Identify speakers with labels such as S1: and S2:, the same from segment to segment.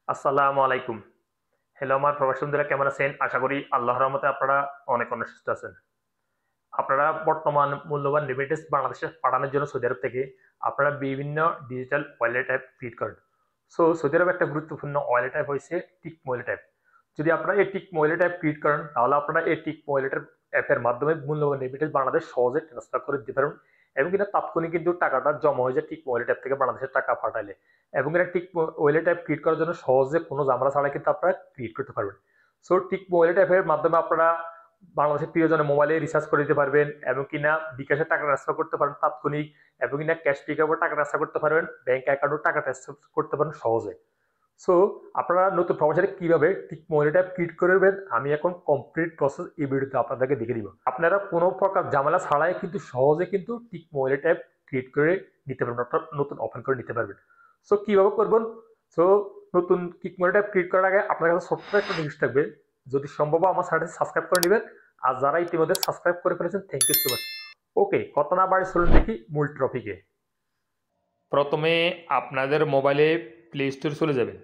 S1: আসসালামু আলাইকুম। হ্যালো আমার প্রবাসী বন্ধুরা, কেমন আছেন? আশা করি আল্লাহর রহমতে আপনারা অনেক অনেক সুস্থ আছেন। আপনারা বর্তমান মূল্যবান রেমিটেন্স বাংলাদেশে পাঠানোর জন্য সৌদি আরব থেকে আপনারা বিভিন্ন ডিজিটাল ওয়ালেট অ্যাপ ক্রিয়েট করেন। সো সৌদি আরব একটা গুরুত্বপূর্ণ ওয়ালেট অ্যাপ হয়েছে টিক ওয়ালেট অ্যাপ। যদি আপনারা এই টিক ওয়ালেট অ্যাপ ক্রিয়েট করেন তাহলে আপনারা এই টিক ওয়ালেট অ্যাপের মাধ্যমে মূল্যবান রেমিটেন্স বাংলাদেশ সহজে ট্রান্সফার করে দিতে পারেন এবং কিনা তাৎক্ষণিক কিন্তু টাকাটা জমা হয়ে যায় টিক ওয়ালেট অ্যাপ থেকে বাংলাদেশের টাকা পাঠাইলে। এবং এটা টিক ওয়ালেট অ্যাপ ক্রিয়েট করার জন্য সহজে কোনো ঝামেলা ছাড়া কিন্তু আপনারা ক্রিয়েট করতে পারবেন। সো টিক ওয়ালেট অ্যাপের মাধ্যমে আপনারা বাংলাদেশের প্রিয়জনের মোবাইলে রিচার্জ করে দিতে পারবেন এবং কিনা বিকাশে টাকা ট্রান্সফার করতে পারেন তাৎক্ষণিক, এবং কিনা ক্যাশ পিকআপও টাকা ট্রান্সফার করতে পারবেন, ব্যাংক অ্যাকাউন্টও টাকা ট্রান্সফার করতে পারেন সহজে। সো আপনারা নতুন প্রবাসীরা কিভাবে ঠিক মনিটা ক্রিয়েট করবেন আমি এখন কমপ্লিট প্রসেস এই ভিডিওতে আপনাদেরকে দেখে দিব। আপনারা কোনো প্রকার ঝামেলা ছাড়াই কিন্তু সহজে কিন্তু টিক মোবাইল অ্যাপ ক্রিয়েট করে নিতে পারবেন, অর্থাৎ নতুন ওপেন করে নিতে পারবেন। সো কিভাবে করবেন? সো নতুন টিক মোবাইল অ্যাপ ক্রিয়েট করার আগে আপনার কাছে ছোট্ট একটা জিনিস থাকবে, যদি সম্ভব আমার চ্যানেলটি সাবস্ক্রাইব করে নেবেন। আর যারা ইতিমধ্যে সাবস্ক্রাইব করে ফেলেছেন থ্যাংক ইউ সো মাচ। ওকে, কথা না বাড়ি চলুন দেখি মূল টপিকে। প্রথমে আপনাদের মোবাইলে প্লে স্টোর চলে যাবেন।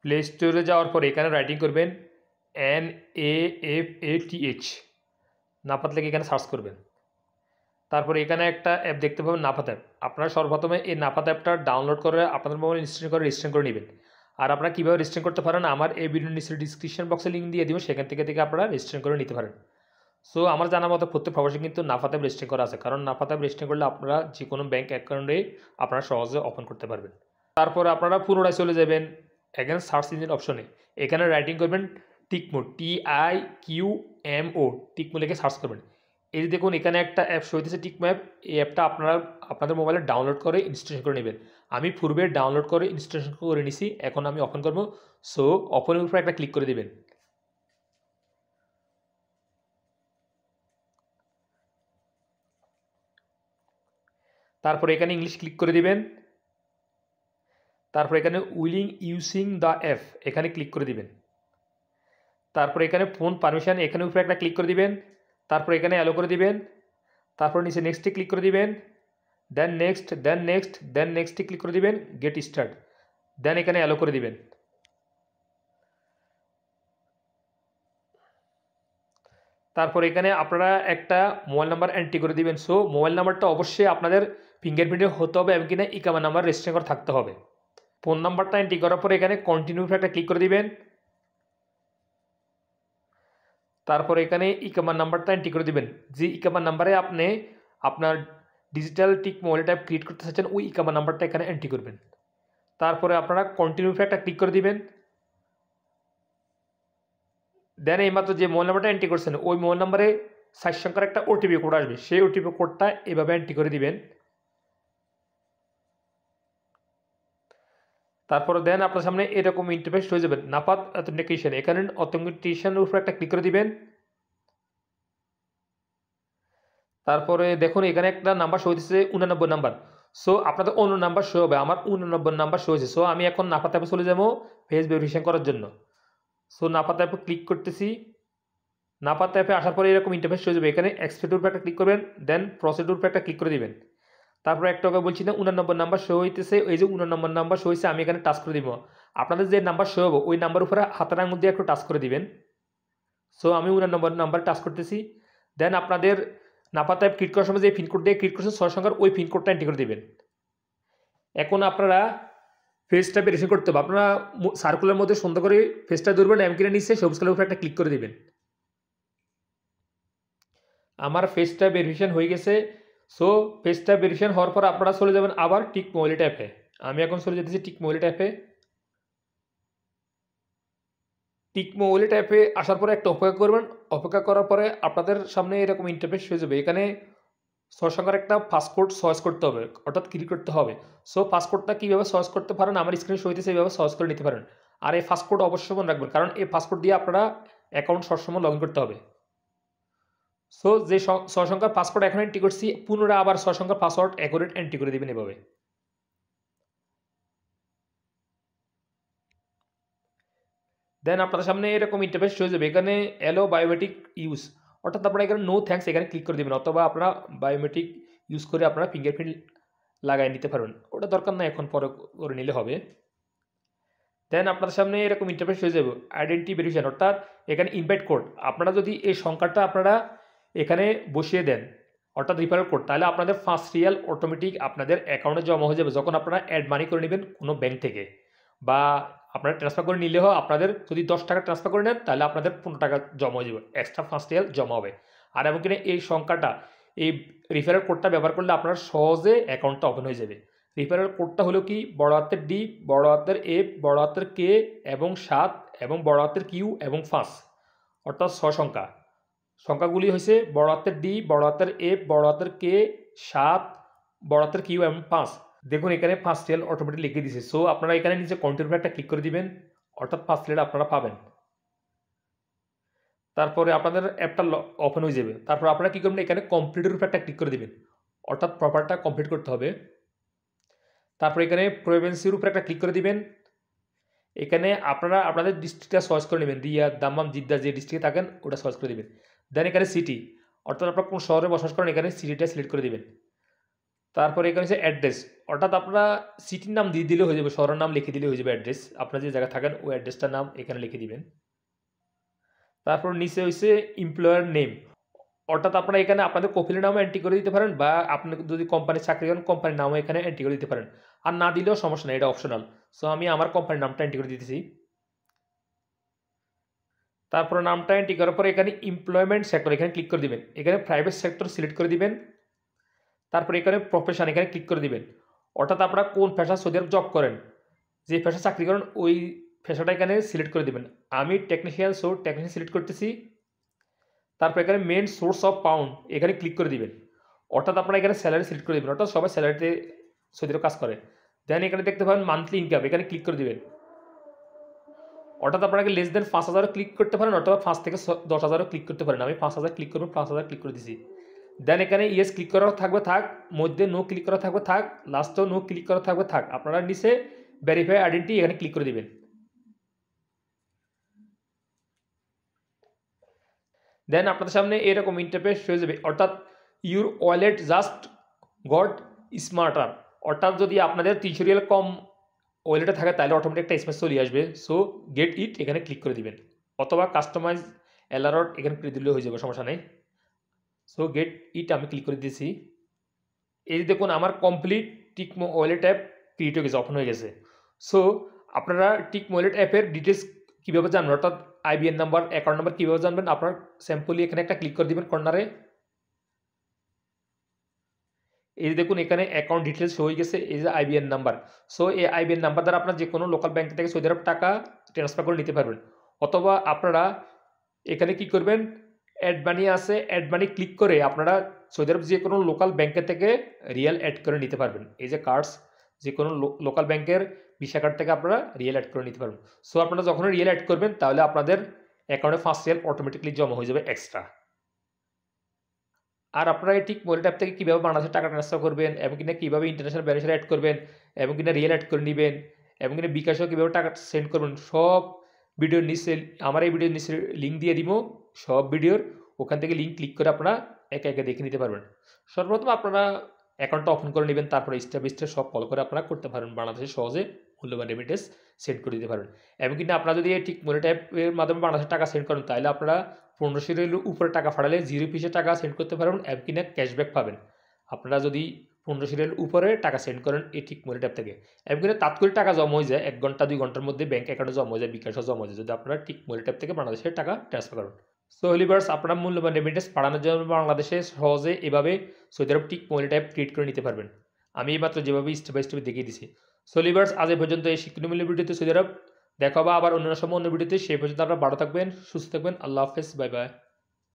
S1: প্লে স্টোরে যাওয়ার পর এখানে রাইটিং করবেন NAFATH, নাফাত লেগে এখানে সার্চ করবেন। তারপর এখানে একটা অ্যাপ দেখতে পাবেন নাফাত অ্যাপ। আপনারা সর্বপ্রথমে এই নাফাত অ্যাপটা ডাউনলোড করে আপনাদের মোবাইল ইনস্টল করে রেজিস্ট্রেশন করে নেবেন। আর আপনারা কীভাবে রেজিস্ট্রেশন করতে পারেন আমার এই ভিডিওর নিচে ডিসক্রিপশন বক্সে লিঙ্ক দিয়ে দিব, সেখান থেকে আপনারা রেজিস্ট্রেশন করে নিতে পারেন। সো আমার জানা মতো প্রত্যেক প্রবাসী কিন্তু নাফাত অ্যাপ রেজিস্ট্রেশন করা আছে, কারণ নাফাত অ্যাপ রেজিস্ট্রেশন করলে আপনারা যে কোনো ব্যাঙ্ক অ্যাকাউন্টে আপনারা সহজে ওপেন করতে পারবেন। তারপর আপনারা পুনরায় চলে যাবেন এখানে সার্চ ইঞ্জিন অপশনে। এখানে রাইটিং করবেন টিকমো, TIQMO, টিকমো লিখে সার্চ করবেন। এই যে দেখুন এখানে একটা অ্যাপ শো হইতেছে টিকমো অ্যাপ। এই অ্যাপটা আপনারা আপনাদের মোবাইলে ডাউনলোড করে ইনস্টলেশন করে নেবেন। আমি পূর্বে ডাউনলোড করে ইনস্টলেশন করে নিছি, এখন আমি ওপেন করবো। সো ওপেনের উপরে একটা ক্লিক করে দেবেন। তারপর এখানে ইংলিশ ক্লিক করে দিবেন। তারপর এখানে উইলিং ইউজিং দ্য অ্যাপ এখানে ক্লিক করে দিবেন। তারপর এখানে ফোন পারমিশন এখানে উপরে একটা ক্লিক করে দিবেন। তারপর এখানে অ্যালো করে দিবেন। তারপর নিচে নেক্সটে ক্লিক করে দিবেন। দেন নেক্সটে ক্লিক করে দিবেন, গেট স্টার্ট। দেন এখানে অ্যালো করে দিবেন। তারপর এখানে আপনারা একটা মোবাইল নাম্বার এন্ট্রি করে দিবেন। সো মোবাইল নাম্বারটা অবশ্যই আপনাদের ফিঙ্গারপ্রিন্টে হতে হবে এবং কিনা ইকামা নাম্বার রেজিস্ট্রেশন করা থাকতে হবে। ফোন নাম্বারটা এন্ট্রি করার পর এখানে কন্টিনিউ একটা ক্লিক করে দিবেন। তারপর এখানে ইকামার নাম্বারটা এন্ট্রি করে দিবেন। যে ইকামার নাম্বারে আপনি আপনার digital tick mobile tab create করতে চাচ্ছেন ওই ইকামার নাম্বারটা এখানে এন্ট্রি করবেন। তারপরে আপনারা কন্টিনিউ একটা ক্লিক করে দিবেন। দেন এইমাত্র যে মোবাইল নাম্বারটা এন্ট্রি করছেন ওই মোবাইল নাম্বারে 4 সংখ্যার একটা ওটিপি কোড আসবে, সেই ওটিপি কোডটা এভাবে এন্ট্রি করে দিবেন। তারপরে দেন আপনার সামনে এরকম ইন্টারফেস হয়ে যাবে নাফাত অথেন্টিকেশন। এখানে অথেন্টিকেশনের উপর একটা ক্লিক করে দিবেন। তারপরে দেখুন এখানে একটা নাম্বার শো হচ্ছে 89 নাম্বার। সো আপনাদের অন্য নাম্বার শো হবে, আমার 89 নাম্বার শো হয়েছে। সো আমি এখন নাফাত অ্যাপে চলে যাবো ফেস ভেরিফিকেশন করার জন্য। সো নাফাত অ্যাপে ক্লিক করতেছি। নাফাত অ্যাপে আসার পরে এরকম ইন্টারফেস হয়ে যাবে। এখানে এক্সপেক্ট উপর একটা ক্লিক করবেন, দেন প্রসিডিউর উপর একটা ক্লিক করে দিবেন। তারপরে একটা বলছি না 89 নাম্বার শো হইতেছে, ওই যে 89 নাম্বার শো হয়েছে আমি এখানে টাচ করে দিব। আপনাদের যে নাম্বার শো হবে ওই নাম্বার উপরে হাতের আঙুল দিয়ে একটু টাচ করে দিবেন। সো আমি 89 নাম্বার টাচ করতেছি। দেন আপনাদের নাফাত অ্যাপ ক্লিক করার সময় যে পিনকোড দিয়ে ক্লিক করছেন 6 সংখ্যার ওই পিনকোডটা এন্ট্রি করে দেবেন। এখন আপনারা ফেসটা ভেরিফিকেশন করতে হবে। আপনারা সার্কুলার মধ্যে সুন্দর করে ফেসটা ধরবেন, এমকিনে নিচে সবুজ কালার উপরে একটা ক্লিক করে দেবেন। আমার ফেসটা ভেরিফিকেশন হয়ে গেছে। সো ফেসটা ভেরিফিকেশন হওয়ার পর আপনারা চলে যাবেন আবার টিক মোবাইল অ্যাপে। আমি এখন চলে যেতেছি টিক মোবাইল অ্যাপে। টিক মোবাইল অ্যাপে আসার পরে একটা অপেক্ষা করবেন। অপেক্ষা করার পরে আপনাদের সামনে এরকম ইন্টারফেস হয়ে যাবে। এখানে 6 সংখ্যার একটা পাসওয়ার্ড চয়েস করতে হবে, অর্থাৎ ক্লিক করতে হবে। সো পাসওয়ার্ডটা কীভাবে চয়েস করতে পারেন আমার স্ক্রিনে শো হইতেছে, এইভাবে চয়েস করে নিতে পারেন। আর এই পাসওয়ার্ড অবশ্যই মনে রাখবেন, কারণ এই পাসওয়ার্ড দিয়ে আপনারা অ্যাকাউন্ট সবসময় লগ ইন করতে হবে। সো যে 6 সংখ্যার পাসওয়ার্ড এখন এন্ট্রি করছি পুনরায় আবার 6 সংখ্যার পাসওয়ার্ড অ্যাকুরেট এন্ট্রি করে দেবেন এভাবে। দেন আপনাদের সামনে এরকম ইন্টারফেস হয়ে যাবে। এখানে অ্যালো বায়োমেট্রিক ইউজ, অর্থাৎ আপনারা এখানে নো থ্যাঙ্কস এখানে ক্লিক করে দেবেন, অথবা আপনারা বায়োমেট্রিক ইউজ করে আপনারা ফিঙ্গারপ্রিন্ট লাগাই নিতে পারবেন। ওটা দরকার না, এখন পরে করে নিলে হবে। দেন আপনাদের সামনে এরকম ইন্টারফেস হয়ে যাবে আইডেন্টি ভেরিফিকেশন, অর্থাৎ এখানে ইনভাইট কোড। আপনারা যদি এই সংখ্যাটা আপনারা এখানে বসিয়ে দেন, অর্থাৎ রিফারেল কোড, তাহলে আপনাদের ফার্স্ট রিয়াল অটোমেটিক আপনাদের অ্যাকাউন্টে জমা হয়ে যাবে যখন আপনারা অ্যাড মানি করে নেবেন কোনো ব্যাংক থেকে, বা আপনারা ট্রান্সফার করে নিলেও আপনাদের যদি 10 টাকা ট্রান্সফার করে নেন তাহলে আপনাদের 15 টাকা জমা হয়ে যাবে, এক্সট্রা ফার্স্ট রিয়াল জমা হবে। আর এমন কিনা এই সংখ্যাটা, এই রিফারেল কোডটা ব্যবহার করলে আপনার সহজে অ্যাকাউন্টটা ওপেন হয়ে যাবে। রিফারেল কোডটা হলো কি, বড় হাতের ডি, বড় হাতের এফ, বড় হাতের কে এবং 7 এবং বড় হাতের কিউ এবং 5, অর্থাৎ 6 সংখ্যা। সংখ্যাগুলি হয়েছে বড় হাতের ডি, বড় হাতের এফ, বড় হাতের কে, 7, বড় হাতের কিউ এবং 5। দেখুন এখানে ফার্স্ট রিয়াল অটোমেটিক লিখে দিয়েছে। সো আপনারা এখানে নিচে কন্টিনিউ একটা ক্লিক করে দিবেন, অর্থাৎ ফার্স্ট রিয়াল আপনারা পাবেন। তারপরে আপনাদের অ্যাপটা ওপেন হয়ে যাবে। তারপর আপনারা কী করবেন, এখানে কমপ্লিটের উপর একটা ক্লিক করে দিবেন, অর্থাৎ প্রপারটা কমপ্লিট করতে হবে। তারপর এখানে প্রভিন্সির উপর একটা ক্লিক করে দিবেন। এখানে আপনারা আপনাদের ডিস্ট্রিক্টটা চয়েস করে নেবেন, রিয়াদ, দাম্মাম, জিদ্দা, যে ডিস্ট্রিক্টে থাকেন ওটা চয়েস করে দিবেন। দেন এখানে সিটি, অর্থাৎ আপনারা কোন শহরে বসবাস করেন এখানে সিটিটা সিলেক্ট করে দিবেন। তারপরে এখানে হচ্ছে অ্যাড্রেস, অর্থাৎ আপনারা সিটির নাম দিয়ে দিলে হয়ে যাবে, শহরের নাম লিখে দিলে হয়ে যাবে অ্যাড্রেস, আপনারা যে জায়গায় থাকেন ওই অ্যাড্রেসটার নাম এখানে লিখে দিবেন। তারপর নিচে হচ্ছে এমপ্লয়ার নেম, অর্থাৎ আপনারা এখানে আপনাদের কপিলের নামও এন্ট্রি করে দিতে পারেন, বা আপনি যদি কোম্পানির চাকরি করেন কোম্পানির নামও এখানে এন্ট্রি করে দিতে পারেন, আর না দিলেও সমস্যা নেই, এটা অপশনাল। সো আমি আমার কোম্পানির নামটা এন্ট্রি করে দিতেছি। তারপরে নামটা এন্ট্রি করার পরে এখানে এমপ্লয়মেন্ট সেক্টর এখানে ক্লিক করে দিবেন, এখানে প্রাইভেট সেক্টর সিলেক্ট করে দিবেন। তারপরে এখানে প্রফেশন এখানে ক্লিক করে দিবেন, অর্থাৎ আপনারা কোন পেশা সৌদি আরব জব করেন, যে পেশা চাকরি করেন ওই পেশাটা এখানে সিলেক্ট করে দিবেন। আমি টেকনিশিয়ান, সো টেকনিশিয়ান সিলেক্ট করতেছি। তারপর এখানে মেন সোর্স অফ পাউন্ড এখানে ক্লিক করে দিবেন, অর্থাৎ আপনারা এখানে স্যালারি সিলেক্ট করে দিবেন, অর্থাৎ সবাই স্যালারিতে সৌদি আরব কাজ করে। দেন এখানে দেখতে পাবেন মান্থলি ইনকাম এখানে ক্লিক করে দিবেন, অর্থাৎ আপনাকে লেস দেন 5,000 ক্লিক করতে পারেন, অথবা 5 থেকে 10,000 ক্লিক করতে পারেন। আমি 5,000 ক্লিক করবো, 5,000 ক্লিক করে দিছি। দেন এখানে ইয়েস ক্লিক করা থাকবে থাক, মধ্যে নো ক্লিক করা থাকবে থাক, লাস্টেও নো ক্লিক করা থাকবে থাক। আপনারা নিচে ভেরিফাই আইডেন্টি এখানে ক্লিক করে দিবেন। দেন আপনাদের সামনে এরকম ইন্টারফেস হয়ে যাবে, অর্থাৎ your wallet just got smarter, অর্থাৎ যদি আপনাদের 300 রিয়াল কম ওয়ালেটে থাকে তাহলে অটোমেটিক একটা এসএমএস চলে আসবে। সো গেট ইট এখানে ক্লিক করে দিবেন, অথবা কাস্টমাইজ অ্যালার্ট এখানে করে দিলে হয়ে যাবে, সমস্যা নেই। সো গেট ইট আমি ক্লিক করে দিয়েছি। এই দেখুন আমার কমপ্লিট টিকমো ওয়ালেট অ্যাপ ক্রিয়েট হয়ে গেছে, ওপেন হয়ে গেছে। সো আপনারা টিকমো ওয়ালেট অ্যাপের ডিটেলস কীভাবে জানবেন, অর্থাৎ আইবিএন নাম্বার, অ্যাকাউন্ট নাম্বার কীভাবে জানবেন, আপনার স্যাম্পলি এখানে একটা ক্লিক করে দিবেন কর্নারে। এই দেখুন এখানে অ্যাকাউন্ট ডিটেলস হয়ে গেছে, এই যে আইবিএন নাম্বার। সো এই আইবিএন নাম্বার দ্বারা আপনার যে কোনো লোকাল ব্যাংক থেকে সৌদি আরব টাকা ট্রান্সফার করে নিতে পারবেন, অথবা আপনারা এখানে কি করবেন, অ্যাড মানি আছে, অ্যাড মানি ক্লিক করে আপনারা সৌদি আরব যে কোনো লোকাল ব্যাংকের থেকে রিয়েল অ্যাড করে নিতে পারবেন। এই যে কার্ডস, যে কোনো লোকাল ব্যাংকের ভিসা কার্ড থেকে আপনারা রিয়েল অ্যাড করে নিতে পারবেন। সো আপনারা যখন রিয়েল অ্যাড করবেন তাহলে আপনাদের অ্যাকাউন্টে ফার্স্ট রিয়েল অটোমেটিকলি জমা হয়ে যাবে এক্সট্রা। আর আপনারা এই ঠিক মোবাইল ট্যাব থেকে কীভাবে বাংলাদেশের টাকা ট্রান্সফার করবেন, এবং কিনা কীভাবে ইন্টারন্যাশনাল বেনিফিশিয়ারি অ্যাড করবেন, এবং কিনা রিয়েল অ্যাড করে নেবেন, এবং কিনা বিকাশেও কীভাবে টাকা সেন্ড করবেন, সব ভিডিওর নিচে, আমার এই ভিডিওর নিচে লিঙ্ক দিয়ে দিব সব ভিডিওর, ওখান থেকে লিঙ্ক ক্লিক করে আপনারা একে একে দেখে নিতে পারবেন। সর্বপ্রথম আপনারা অ্যাকাউন্টটা ওপেন করে নেবেন, তারপরে স্টেপ বাই স্টেপ সব ফলো করে আপনারা করতে পারবেন, বাংলাদেশে সহজে মূল্যবান রেমিটেন্স সেন্ড করে দিতে পারবেন। এবং কিনা আপনারা যদি এই ঠিক মোবাইল ট্যাবের মাধ্যমে বাংলাদেশের টাকা সেন্ড করেন তাহলে আপনারা 1500 রিয়ালের উপরে টাকা পাঠালে 0 পিসে টাকা সেন্ড করতে পারবেন, এবং কিনা ক্যাশব্যাক পাবেন আপনারা যদি 1500 রিয়ালের উপরে টাকা সেন্ড করেন এই ঠিক মোবাইল ট্যাব থেকে। এবং কিনা তাৎক্ষণিক টাকা জমা হয়ে যায়, 1 ঘন্টা 2 ঘন্টার মধ্যে ব্যাঙ্ক অ্যাকাউন্টে জমা হয়ে যায়, বিকাশও জমা হয়ে যায় যদি আপনারা ঠিক মোবাইল ট্যাব থেকে বাংলাদেশের টাকা ট্রান্সফার করেন। সো লিভার্স, আপনারা মূল্যবান রেমিটেন্স পাঠানোর জন্য বাংলাদেশে সহজে এভাবে সৌদি আরব টিক মোবাইল ট্যাব ক্রিয়েট করে নিতে পারবেন। আমি এইমাত্র যেভাবে স্টেপ বাই স্টেপ দেখিয়ে দিছি। সো লিভার্স, আজ এই পর্যন্ত এই শিক্ষণীয় ভিডিওতে সৌদি আরব দেখা হবে আবার অন্য সময় অন্য ভিডিওতে। সেই পর্যন্ত আপনারা ভালো থাকবেন, সুস্থ থাকবেন। আল্লাহ হাফেজ, বাই বাই।